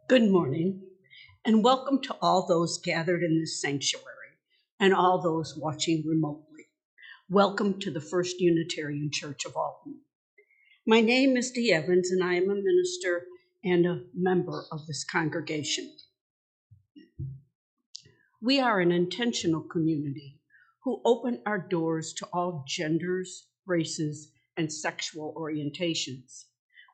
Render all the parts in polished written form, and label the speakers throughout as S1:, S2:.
S1: Good morning, and welcome to all those gathered in this sanctuary and all those watching remotely. Welcome to the First Unitarian Church of Alton. My name is Dee Evans, and I am a minister and a member of this congregation. We are an intentional community who open our doors to all genders, races, and sexual orientations.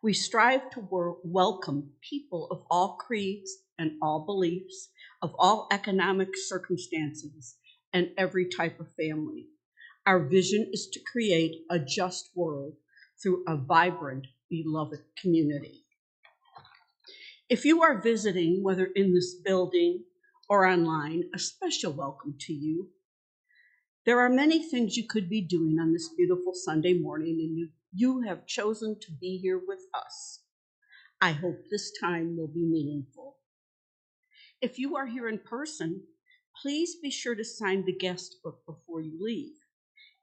S1: We strive to welcome people of all creeds and all beliefs, of all economic circumstances, and every type of family. Our vision is to create a just world through a vibrant, beloved community. If you are visiting, whether in this building or online, a special welcome to you. There are many things you could be doing on this beautiful Sunday morning, and you have chosen to be here with us. I hope this time will be meaningful. If you are here in person, please be sure to sign the guest book before you leave.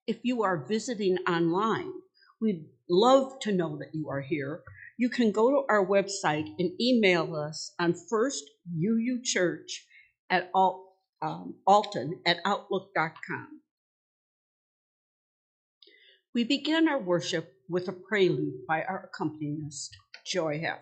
S1: If you are visiting online, we'd love to know that you are here. You can go to our website and email us on firstuuchurch at alton@outlook.com. We begin our worship with a prelude by our accompanist, Joy Heff.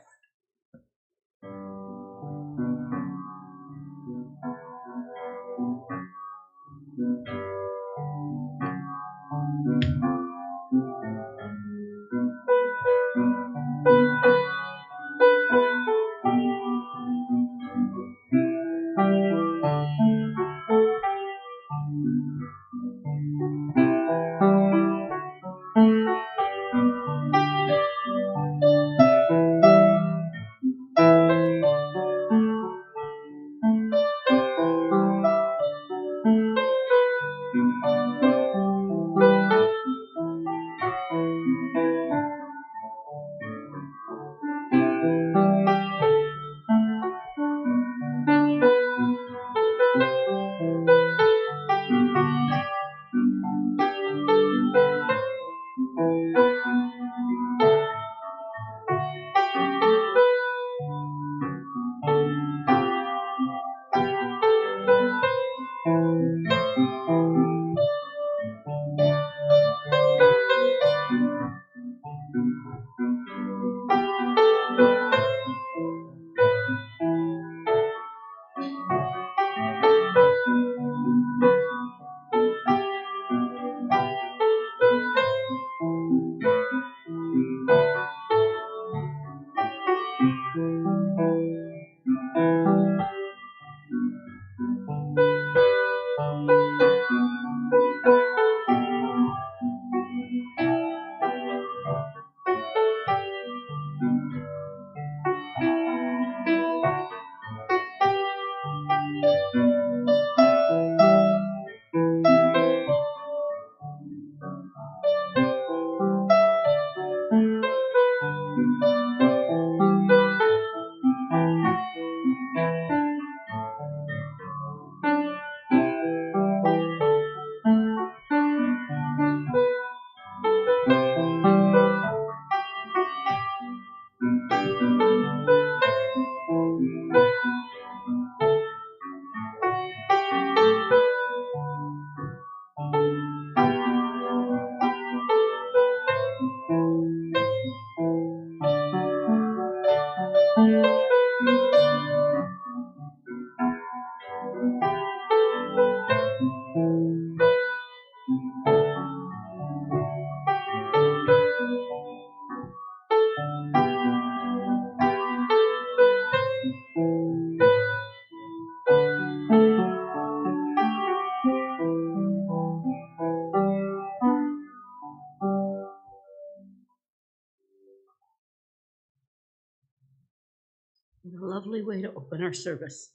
S1: A lovely way to open our service.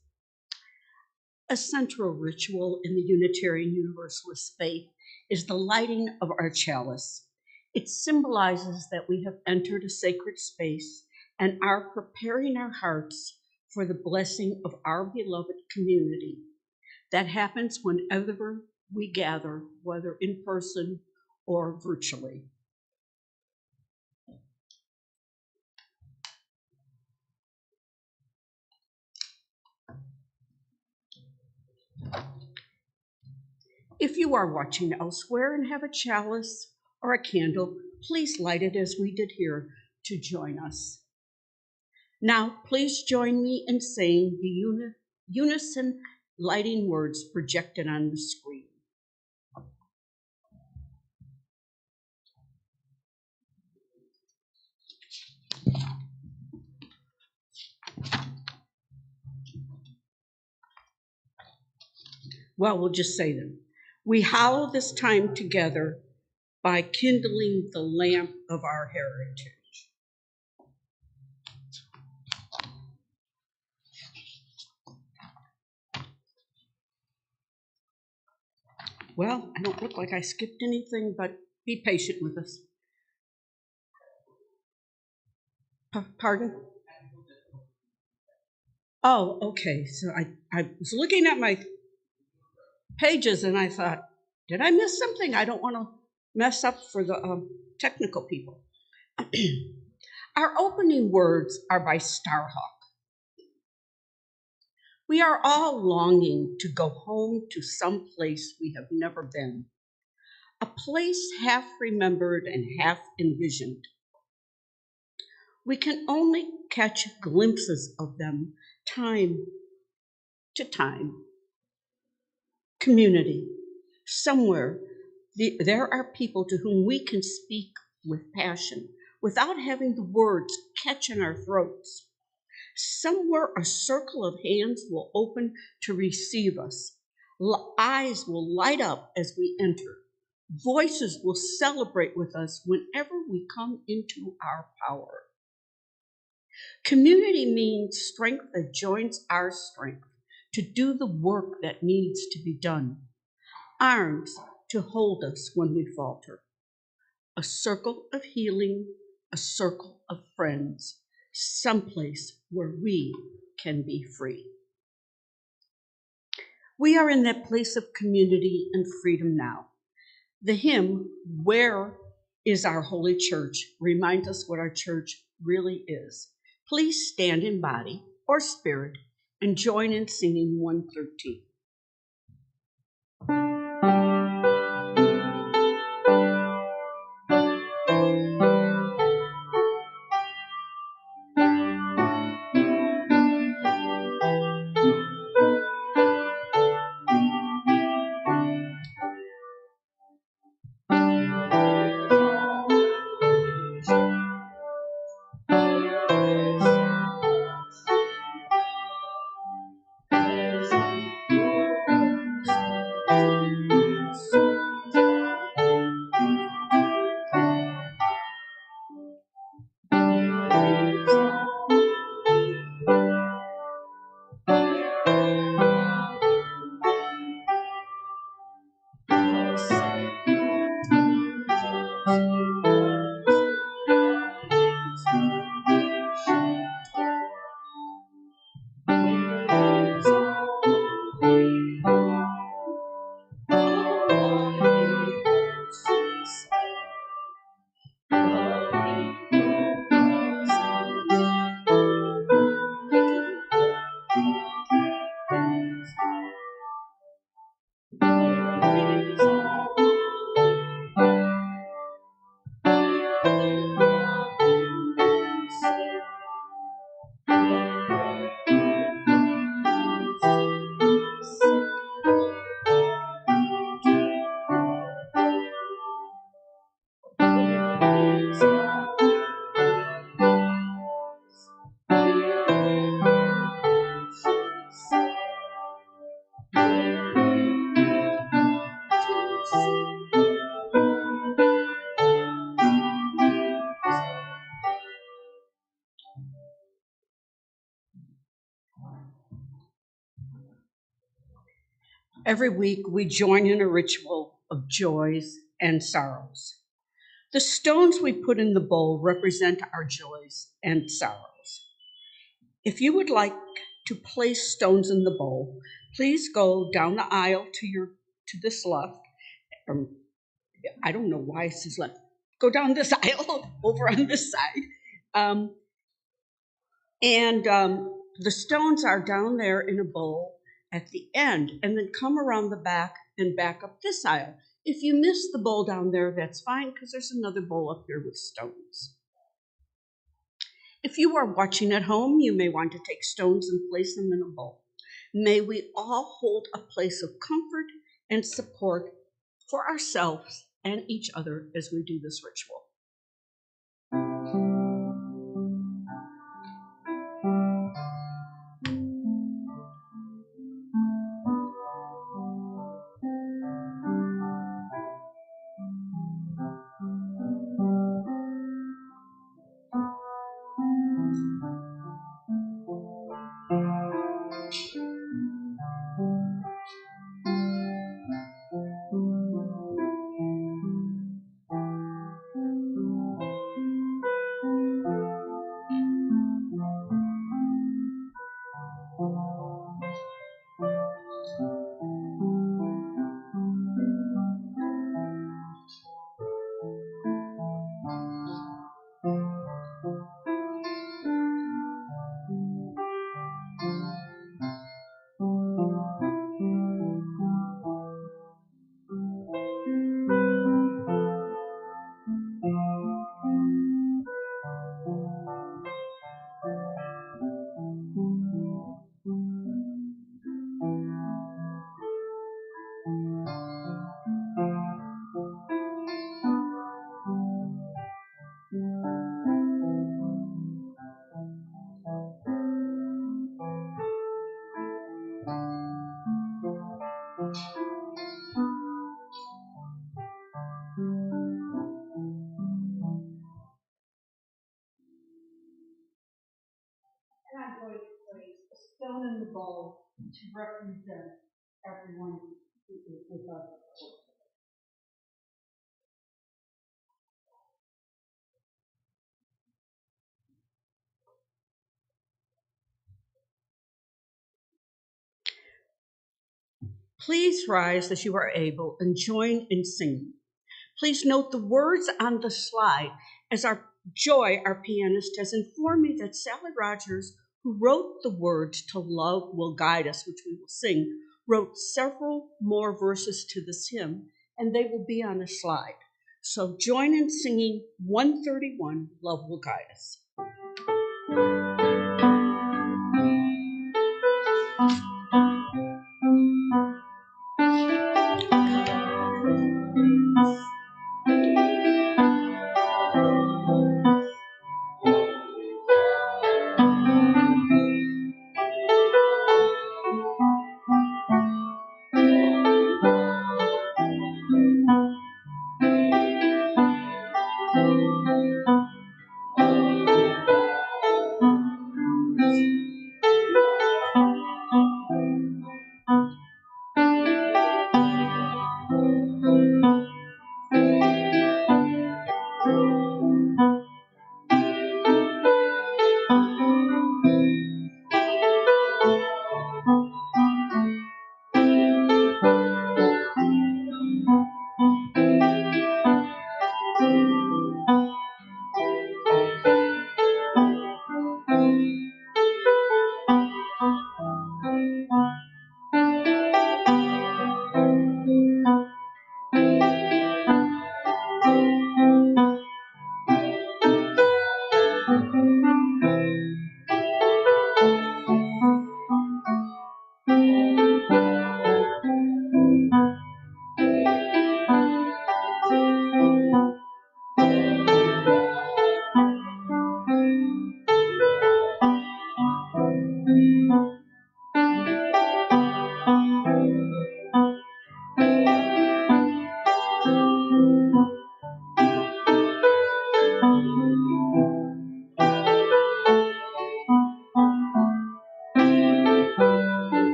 S1: A central ritual in the Unitarian Universalist faith is the lighting of our chalice. It symbolizes that we have entered a sacred space and are preparing our hearts for the blessing of our beloved community. That happens whenever we gather, whether in person or virtually. If you are watching elsewhere and have a chalice or a candle, please light it as we did here to join us. Now, please join me in saying the unison lighting words projected on the screen. Well, we'll just say them. We hallow this time together by kindling the lamp of our heritage. Well, I don't look like I skipped anything, but be patient with us. Pardon? Oh, okay. So I was looking at my pages and I thought, did I miss something? I don't want to mess up for the technical people. Our opening words are by Starhawk. We are all longing to go home to some place we have never been, a place half remembered and half envisioned. We can only catch glimpses of them time to time. Community. Somewhere there are people to whom we can speak with passion without having the words catch in our throats. Somewhere a circle of hands will open to receive us. Eyes will light up as we enter. Voices will celebrate with us whenever we come into our power. Community means strength that joins our strength to do the work that needs to be done. Arms to hold us when we falter. A circle of healing, a circle of friends, someplace where we can be free. We are in that place of community and freedom now. The hymn, Where is Our Holy Church, reminds us what our church really is. Please stand in body or spirit and join in singing 113. Every week, we join in a ritual of joys and sorrows. The stones we put in the bowl represent our joys and sorrows. If you would like to place stones in the bowl, please go down the aisle to this left. I don't know why it says left. Go down this aisle over on this side. The stones are down there in a bowl, at the end, and then come around the back and back up this aisle. If you miss the bowl down there, that's fine, because there's another bowl up here with stones. If you are watching at home, you may want to take stones and place them in a bowl. May we all hold a place of comfort and support for ourselves and each other as we do this ritual. And I'm going to place a stone in the bowl to represent everyone who is with us. Please rise as you are able and join in singing. Please note the words on the slide, as Joy, our pianist, has informed me that Sally Rogers, who wrote the words to Love Will Guide Us, which we will sing, wrote several more verses to this hymn, and they will be on the slide. So join in singing 131, Love Will Guide Us.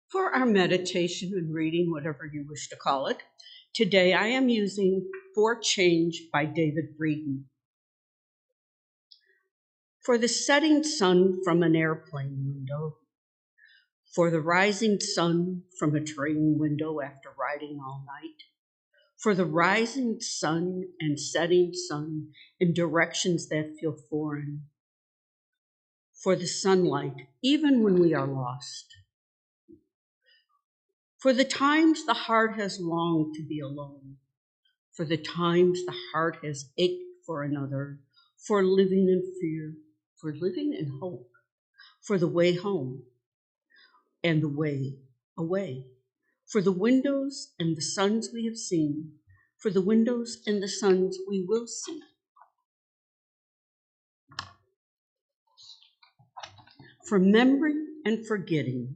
S1: For our meditation and reading, whatever you wish to call it, today I am using For Change by David Breeden. For the setting sun from an airplane window, for the rising sun from a train window after riding all night, for the rising sun and setting sun in directions that feel foreign, for the sunlight even when we are lost, for the times the heart has longed to be alone, for the times the heart has ached for another, for living in fear, for living in hope, for the way home and the way away, for the windows and the suns we have seen, for the windows and the suns we will see. For memory and forgetting,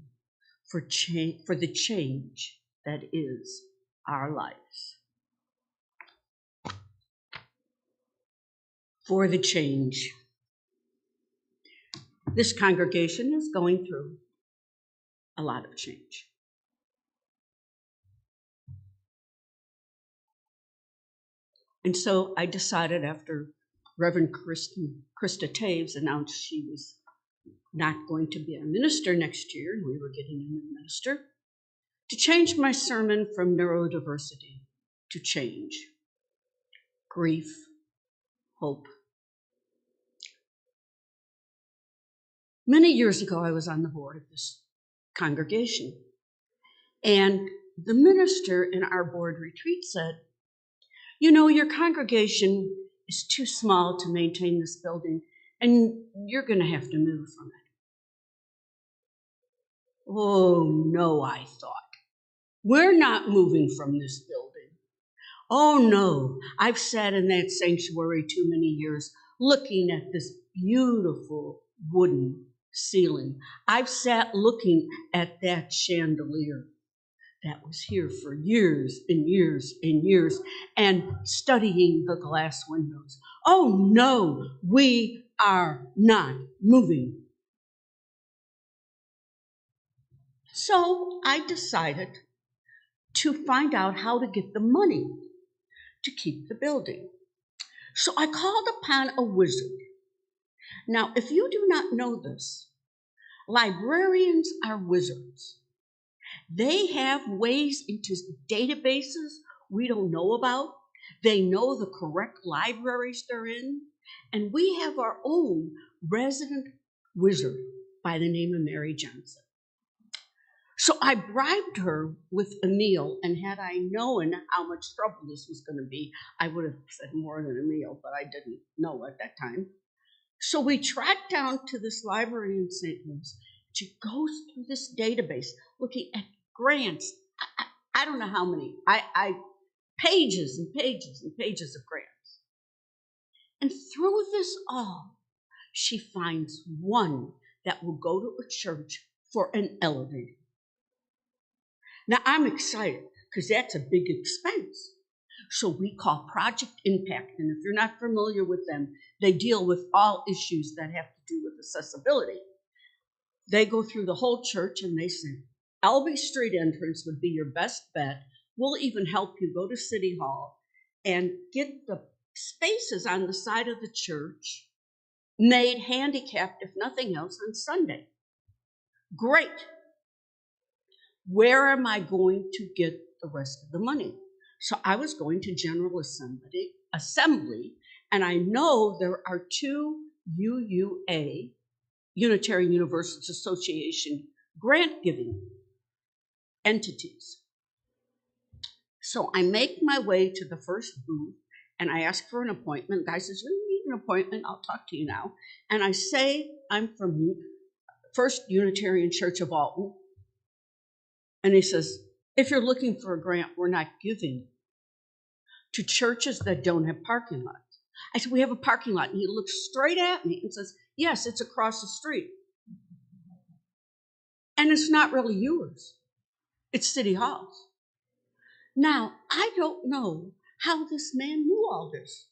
S1: for the change that is our lives. For the change. This congregation is going through a lot of change. And so I decided, after Reverend Krista Taves announced she was not going to be a minister next year, and we were getting a new minister, to change my sermon from neurodiversity to change, grief, hope. Many years ago, I was on the board of this congregation, and the minister in our board retreat said, "You know, your congregation is too small to maintain this building, and you're going to have to move from it." Oh, no, I thought. We're not moving from this building. Oh, no, I've sat in that sanctuary too many years looking at this beautiful wooden ceiling. I've sat looking at that chandelier that was here for years and years and years and studying the glass windows. Oh, no, we are not moving. So I decided to find out how to get the money to keep the building. So I called upon a wizard. Now, if you do not know this, librarians are wizards. They have ways into databases we don't know about. They know the correct libraries they're in. And we have our own resident wizard by the name of Mary Johnson. So I bribed her with a meal, and had I known how much trouble this was going to be, I would have said more than a meal, but I didn't know at that time. So we tracked down to this library in St. Louis. She goes through this database looking at grants. I don't know how many. Pages and pages and pages of grants. And through this all, she finds one that will go to a church for an elevator. Now, I'm excited because that's a big expense. So we call Project Impact. And if you're not familiar with them, they deal with all issues that have to do with accessibility. They go through the whole church and they say, Albee Street entrance would be your best bet. We'll even help you go to City Hall and get the spaces on the side of the church made handicapped, if nothing else, on Sunday. Great. Where am I going to get the rest of the money? So I was going to General Assembly, and I know there are two UUA, Unitarian Universalist Association, grant giving entities. So I make my way to the first booth, and I ask for an appointment. The guy says, "You need an appointment, I'll talk to you now." And I say, "I'm from First Unitarian Church of Alton." And he says, "If you're looking for a grant, we're not giving to churches that don't have parking lots." I said, "We have a parking lot." And he looks straight at me and says, "Yes, it's across the street. And it's not really yours. It's City Hall's." Now, I don't know how this man knew all this.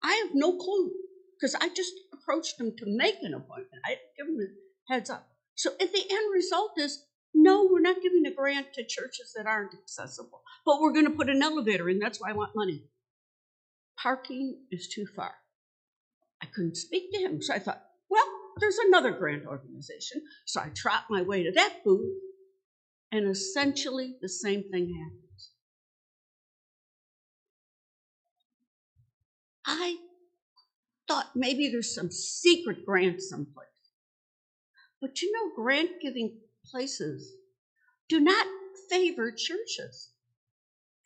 S1: I have no clue, because I just approached him to make an appointment. I didn't give him a heads up. So if the end result is No, we're not giving a grant to churches that aren't accessible, but we're going to put an elevator in. That's why I want money. Parking is too far. I couldn't speak to him, so I thought, well, there's another grant organization. So I trot my way to that booth, and essentially the same thing happens. I thought maybe there's some secret grant someplace. But you know, grant giving places do not favor churches.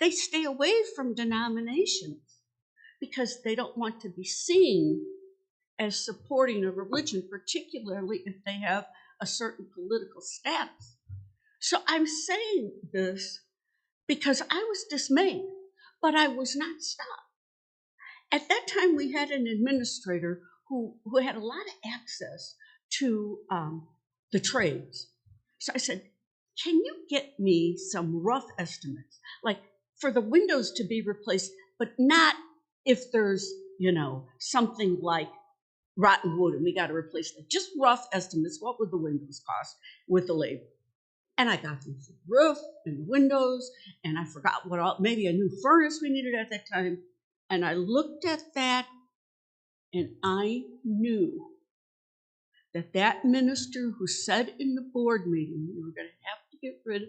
S1: They stay away from denominations because they don't want to be seen as supporting a religion, particularly if they have a certain political status. So I'm saying this because I was dismayed, but I was not stopped. At that time, we had an administrator who had a lot of access to the trades. So I said, can you get me some rough estimates, like for the windows to be replaced, but not if there's, something like rotten wood and we got to replace it. Just rough estimates. What would the windows cost with the labor? And I got them for the roof and the windows, and I forgot what all, maybe a new furnace we needed at that time. And I looked at that, and I knew that that minister who said in the board meeting we were going to have to get rid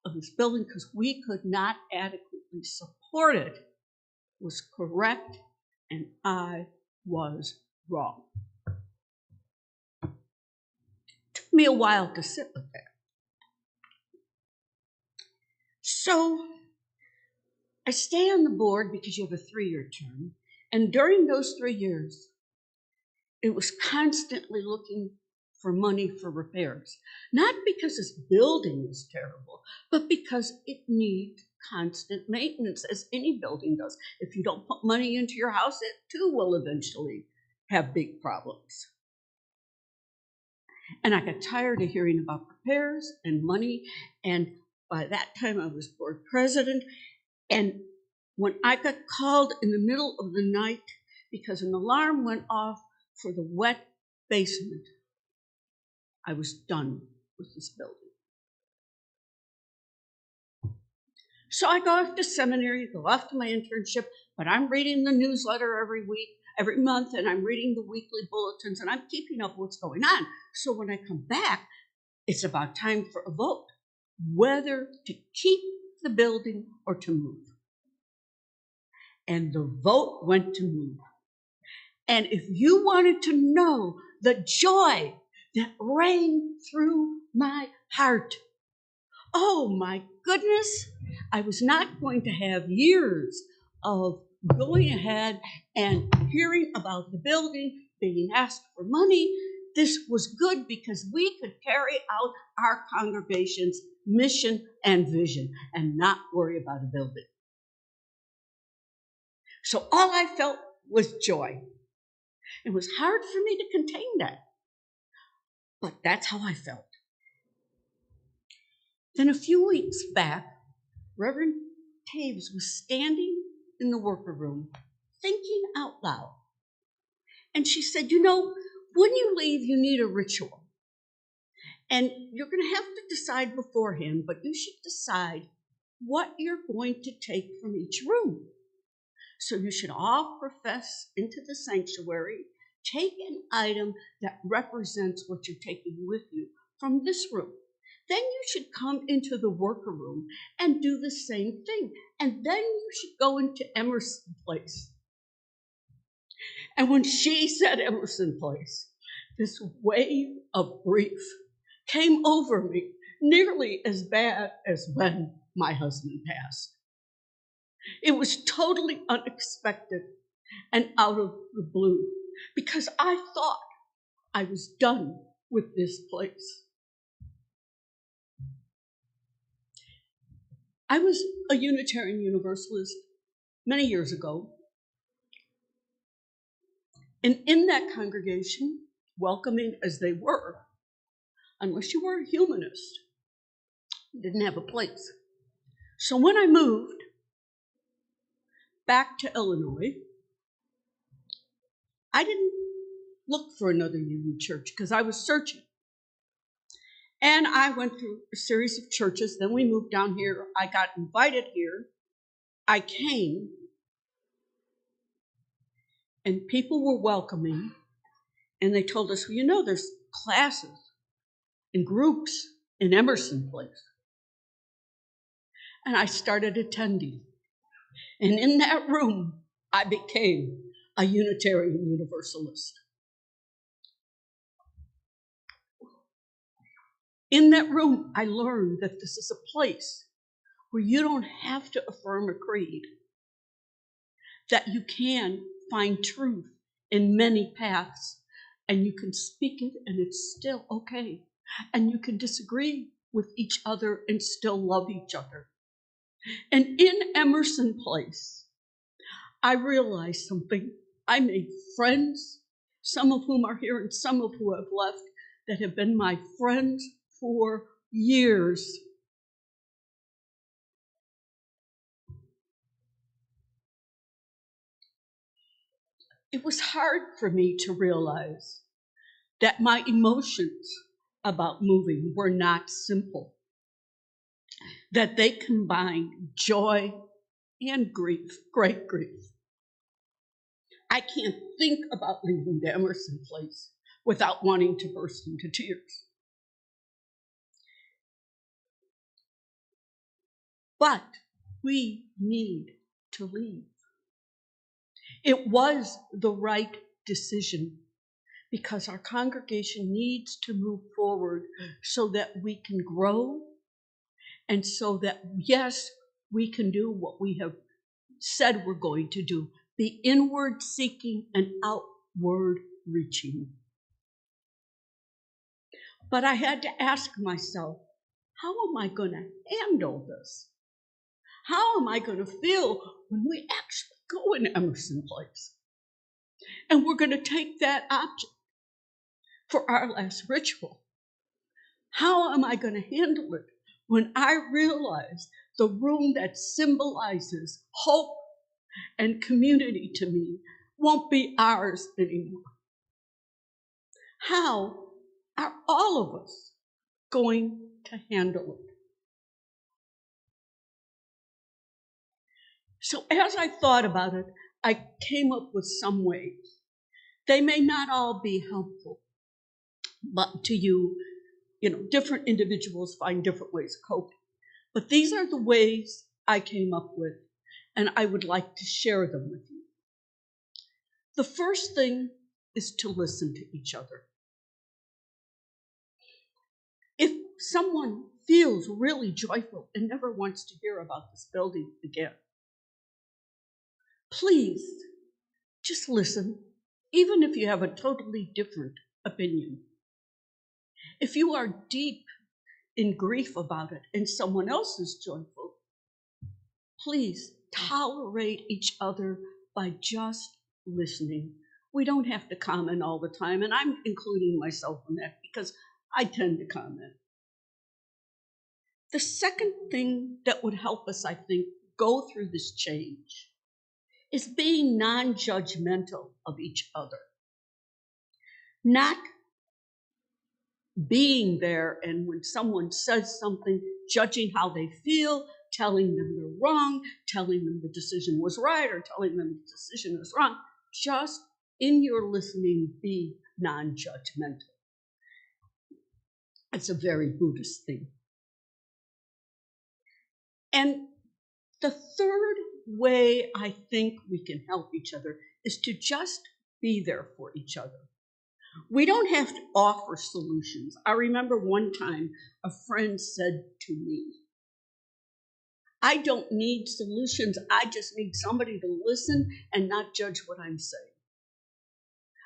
S1: of this building because we could not adequately support it was correct, and I was wrong. It took me a while to sit with that. So I stay on the board because you have a 3-year term, and during those 3 years, it was constantly looking for money for repairs. Not because this building is terrible, but because it needs constant maintenance, as any building does. If you don't put money into your house, it too will eventually have big problems. And I got tired of hearing about repairs and money, and by that time I was board president. And when I got called in the middle of the night because an alarm went off for the wet basement, I was done with this building. So I go off to seminary, go off to my internship, but I'm reading the newsletter every month, and I'm reading the weekly bulletins, and I'm keeping up with what's going on. So when I come back, it's about time for a vote, whether to keep the building or to move. And the vote went to move. And if you wanted to know the joy that rang through my heart, oh my goodness, I was not going to have years of going ahead and hearing about the building, being asked for money. This was good because we could carry out our congregation's mission and vision and not worry about a building. So all I felt was joy. It was hard for me to contain that, but that's how I felt. Then a few weeks back, Reverend Taves was standing in the worker room thinking out loud. And she said, when you leave, you need a ritual. And you're going to have to decide beforehand, but you should decide what you're going to take from each room. So you should all profess into the sanctuary, take an item that represents what you're taking with you from this room. Then you should come into the worker room and do the same thing. And then you should go into Emerson Place. And when she said Emerson Place, this wave of grief came over me, nearly as bad as when my husband passed. It was totally unexpected and out of the blue because I thought I was done with this place. I was a Unitarian Universalist many years ago. And in that congregation, welcoming as they were, unless you were a humanist, you didn't have a place. So when I moved back to Illinois, I didn't look for another Union church because I was searching. And I went through a series of churches. Then we moved down here. I got invited here. I came, and people were welcoming. And they told us, well, you know, there's classes and groups in Emerson Place. And I started attending. And in that room, I became a Unitarian Universalist. In that room, I learned that this is a place where you don't have to affirm a creed, that you can find truth in many paths, and you can speak it and it's still okay. And you can disagree with each other and still love each other. And in Emerson Place, I realized something. I made friends, some of whom are here and some of whom have left, that have been my friends for years. It was hard for me to realize that my emotions about moving were not simple, that they combined joy and grief, great grief. I can't think about leaving the Emerson Place without wanting to burst into tears. But we need to leave. It was the right decision because our congregation needs to move forward so that we can grow and so that, yes, we can do what we have said we're going to do, be inward seeking and outward reaching. But I had to ask myself, how am I going to handle this? How am I going to feel when we actually go in Emerson Place? And we're going to take that object for our last ritual. How am I going to handle it when I realize the room that symbolizes hope and community to me won't be ours anymore? How are all of us going to handle it? So as I thought about it, I came up with some ways. They may not all be helpful, but to you, different individuals find different ways of coping. But these are the ways I came up with, and I would like to share them with you. The first thing is to listen to each other. If someone feels really joyful and never wants to hear about this building again, please just listen, even if you have a totally different opinion. If you are deep in grief about it and someone else is joyful, please tolerate each other by just listening. We don't have to comment all the time, and I'm including myself in that because I tend to comment. The second thing that would help us, I think, go through this change is being non-judgmental of each other. Not being there and when someone says something, judging how they feel, telling them they're wrong, telling them the decision was right or telling them the decision was wrong. Just in your listening, be non-judgmental. It's a very Buddhist thing. And the third way I think we can help each other is to just be there for each other. We don't have to offer solutions. I remember one time a friend said to me, I don't need solutions. I just need somebody to listen and not judge what I'm saying.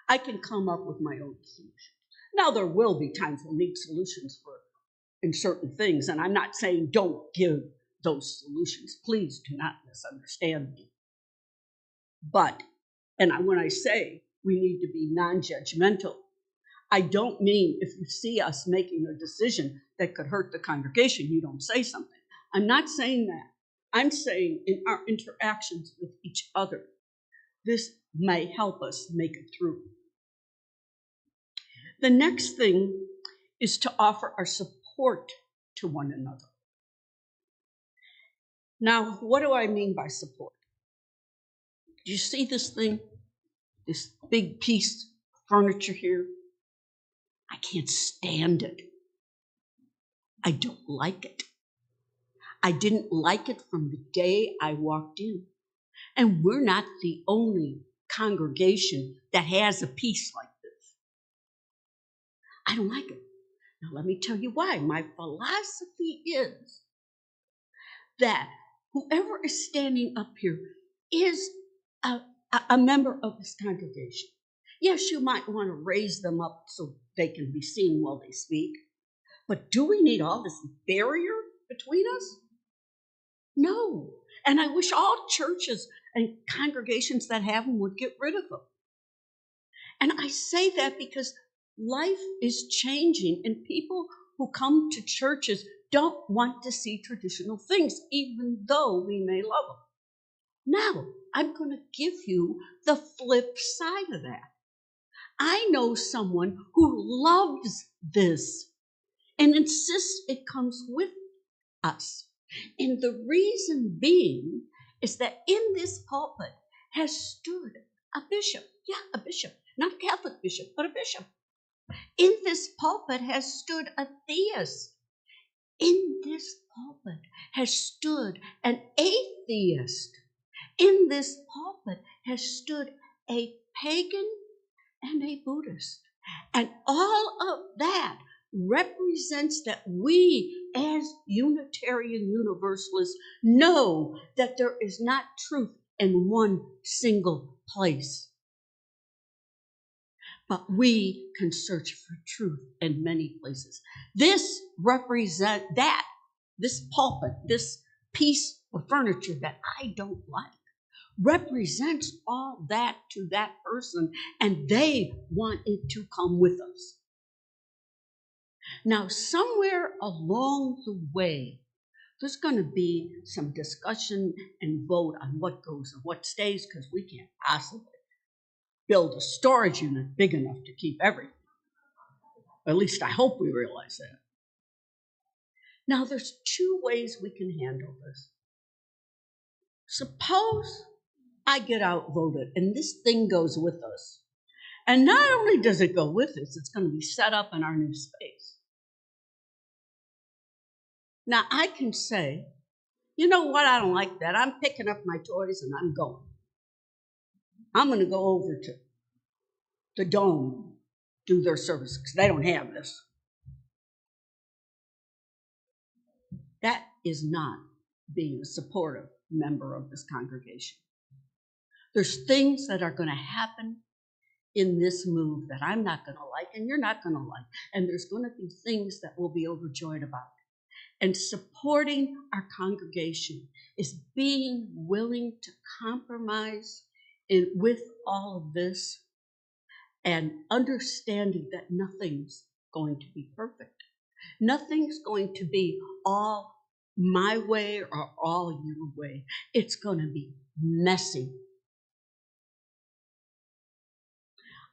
S1: I can come up with my own solutions. Now, there will be times we'll need solutions in certain things, and I'm not saying don't give those solutions. Please do not misunderstand me. But, when I say we need to be non-judgmental, I don't mean if you see us making a decision that could hurt the congregation, you don't say something. I'm not saying that. I'm saying in our interactions with each other, this may help us make it through. The next thing is to offer our support support to one another. Now, what do I mean by support? Do you see this thing? This big piece of furniture here? I can't stand it. I don't like it. I didn't like it from the day I walked in. And we're not the only congregation that has a piece like this. I don't like it. Now, let me tell you why. My philosophy is that whoever is standing up here is a member of this congregation. Yes, you might want to raise them up so they can be seen while they speak. But do we need all this barrier between us? No. And I wish all churches and congregations that have them would get rid of them. And I say that because life is changing, and people who come to churches don't want to see traditional things, even though we may love them. Now, I'm going to give you the flip side of that. I know someone who loves this and insists it comes with us. And the reason being is that in this pulpit has stood a bishop. Yeah, a bishop. Not a Catholic bishop, but a bishop. In this pulpit has stood a theist. In this pulpit has stood an atheist. In this pulpit has stood a pagan and a Buddhist. And all of that represents that we as Unitarian Universalists know that there is not truth in one single place. But we can search for truth in many places. This represents that, this pulpit, this piece of furniture that I don't like, represents all that to that person, and they want it to come with us. Now, somewhere along the way, there's going to be some discussion and vote on what goes and what stays, because we can't possibly build a storage unit big enough to keep everything. At least I hope we realize that. Now, there's two ways we can handle this. Suppose I get outvoted and this thing goes with us. And not only does it go with us, it's going to be set up in our new space. Now, I can say, you know what, I don't like that. I'm picking up my toys and I'm going. I'm going to go over to the Dome, do their service, because they don't have this. That is not being a supportive member of this congregation. There's things that are going to happen in this move that I'm not going to like and you're not going to like. And there's going to be things that we'll be overjoyed about. And supporting our congregation is being willing to compromise with all of this and understanding that nothing's going to be perfect. Nothing's going to be all my way or all your way. It's going to be messy.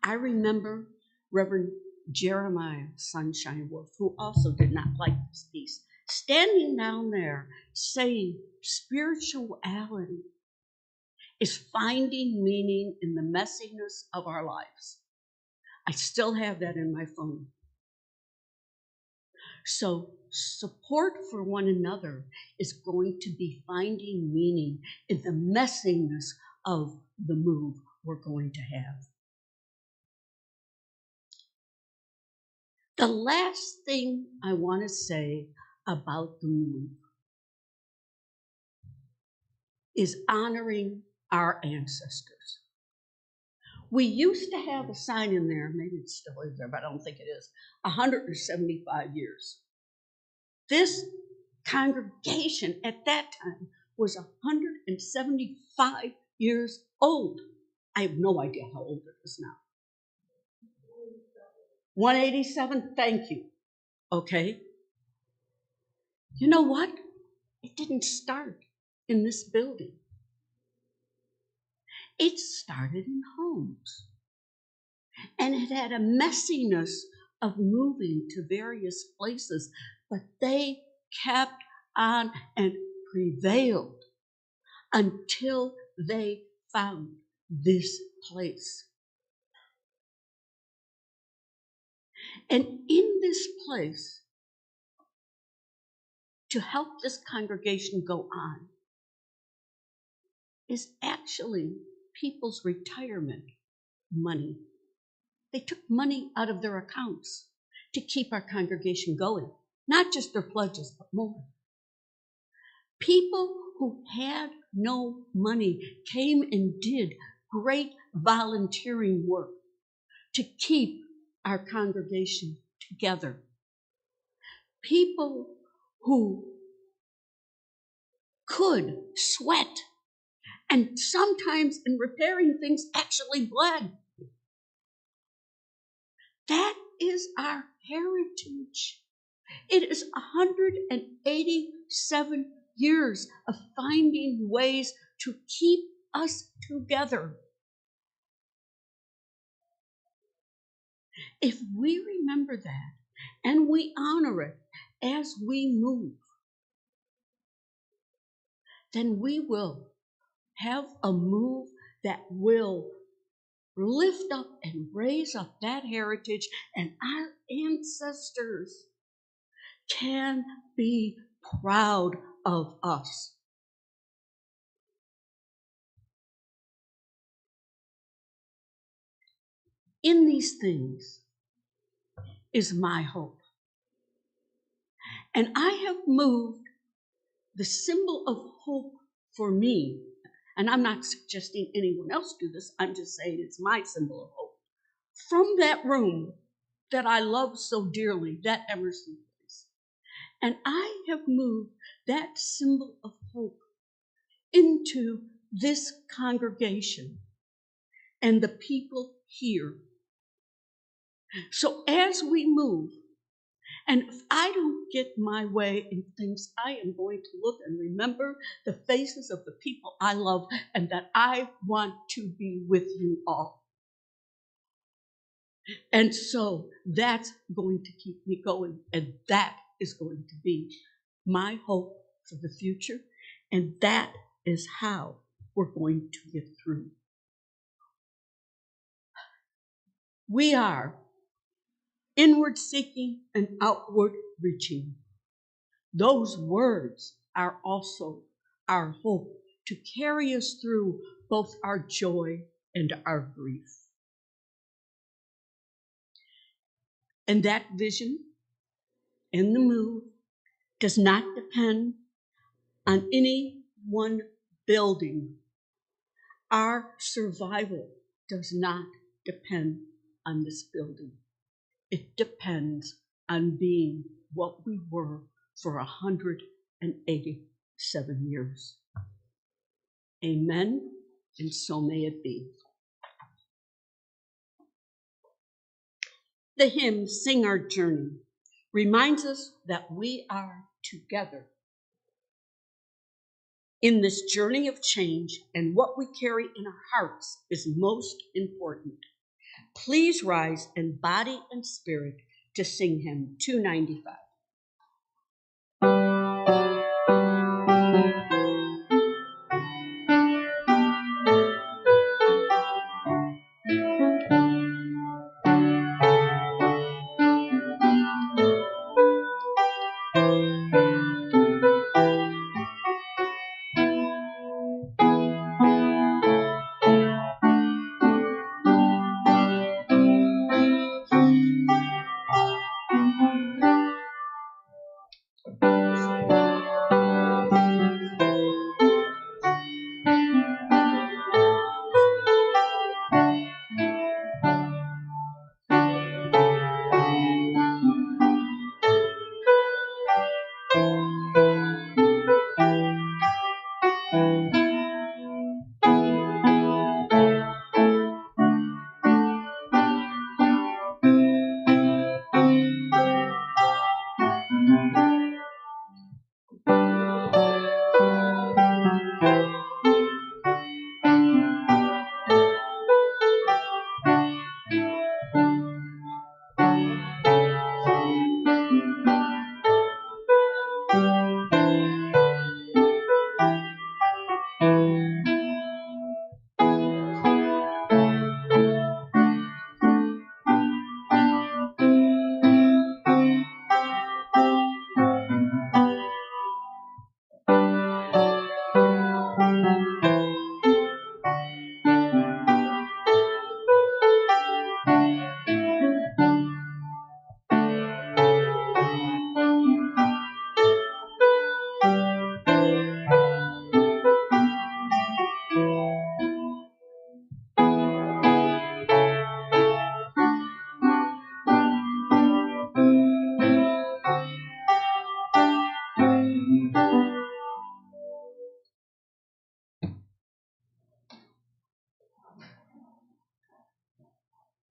S1: I remember Reverend Jeremiah Sunshine Wolf, who also did not like this piece, standing down there saying spirituality is finding meaning in the messiness of our lives. I still have that in my phone. So support for one another is going to be finding meaning in the messiness of the move we're going to have. The last thing I want to say about the move is honoring our ancestors. We used to have a sign in there, maybe it still is there, but I don't think it is, 175 years. This congregation at that time was 175 years old. I have no idea how old it is now. 187, thank you. Okay. You know what? It didn't start in this building. It started in homes. And it had a messiness of moving to various places but they kept on and prevailed until they found this place. And in this place, to help this congregation go on, is actually people's retirement money. They took money out of their accounts to keep our congregation going, not just their pledges, but more. People who had no money came and did great volunteering work to keep our congregation together. People who could sweat and sometimes in repairing things actually bled. That is our heritage. It is 187 years of finding ways to keep us together. If we remember that and we honor it as we move, then we will have a move that will lift up and raise up that heritage, and our ancestors can be proud of us. In these things is my hope. And I have moved the symbol of hope for me, and I'm not suggesting anyone else do this, I'm just saying it's my symbol of hope, from that room that I love so dearly, that Emerson place. And I have moved that symbol of hope into this congregation and the people here. So as we move, and if I don't get my way in things, I am going to look and remember the faces of the people I love and that I want to be with you all. And so that's going to keep me going, and that is going to be my hope for the future, and that is how we're going to get through. We are inward seeking and outward reaching. Those words are also our hope to carry us through both our joy and our grief. And that vision and the move does not depend on any one building. Our survival does not depend on this building. It depends on being what we were for 187 years. Amen, and so may it be. The hymn, Sing Our Journey, reminds us that we are together in this journey of change, and what we carry in our hearts is most important. Please rise in body and spirit to sing hymn 295.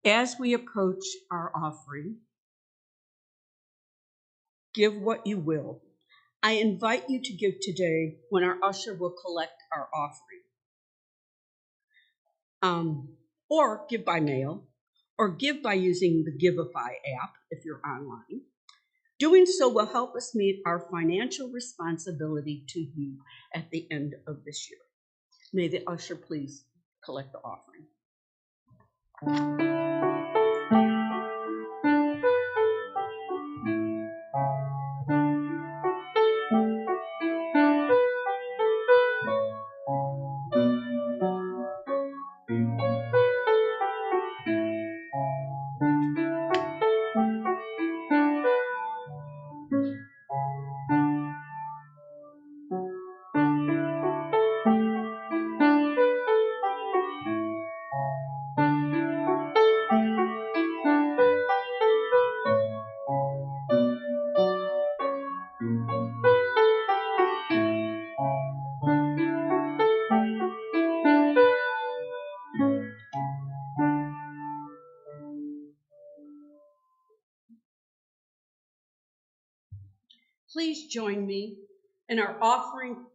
S1: As we approach our offering, give what you will. I invite you to give today when our usher will collect our offering. Or give by mail, or give by using the Giveify app if you're online. Doing so will help us meet our financial responsibility to you at the end of this year. May the usher please collect the offering. Please join me in our offering.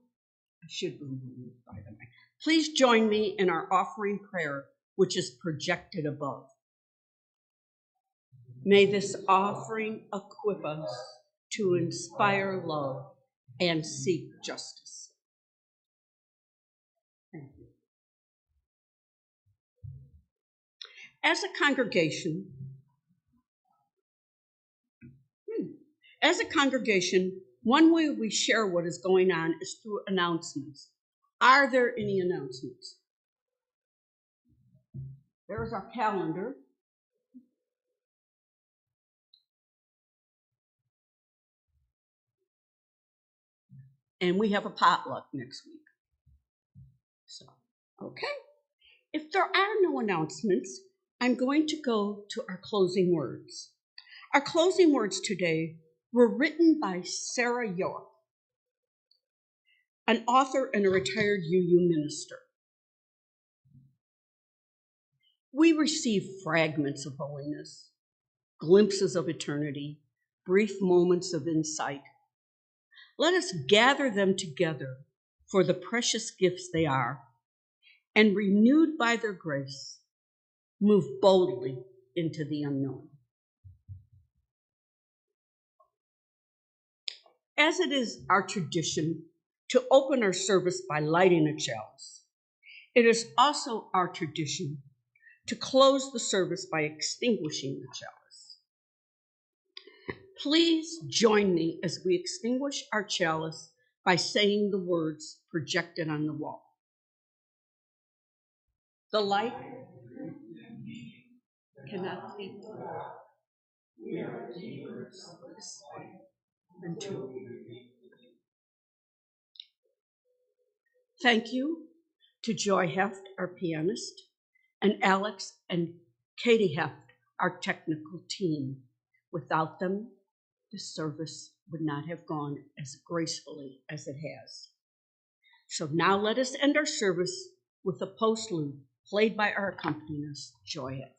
S1: Please join me in our offering prayer, which is projected above. May this offering equip us to inspire love and seek justice. Thank you. As a congregation, one way we share what is going on is through announcements. Are there any announcements? There's our calendar. And we have a potluck next week. So, okay. If there are no announcements, I'm going to go to our closing words. Our closing words today were written by Sarah York, an author and a retired UU minister. We receive fragments of holiness, glimpses of eternity, brief moments of insight. Let us gather them together for the precious gifts they are, and renewed by their grace, move boldly into the unknown. As it is our tradition to open our service by lighting a chalice, it is also our tradition to close the service by extinguishing the chalice. Please join me as we extinguish our chalice by saying the words projected on the wall. The light cannot be we are keepers of this light until Thank you to Joy Heft, our pianist, and Alex and Katie Heft, our technical team. Without them, the service would not have gone as gracefully as it has. So now let us end our service with a postlude played by our accompanist, Joy Heft.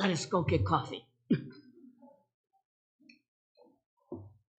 S1: Let us go get coffee.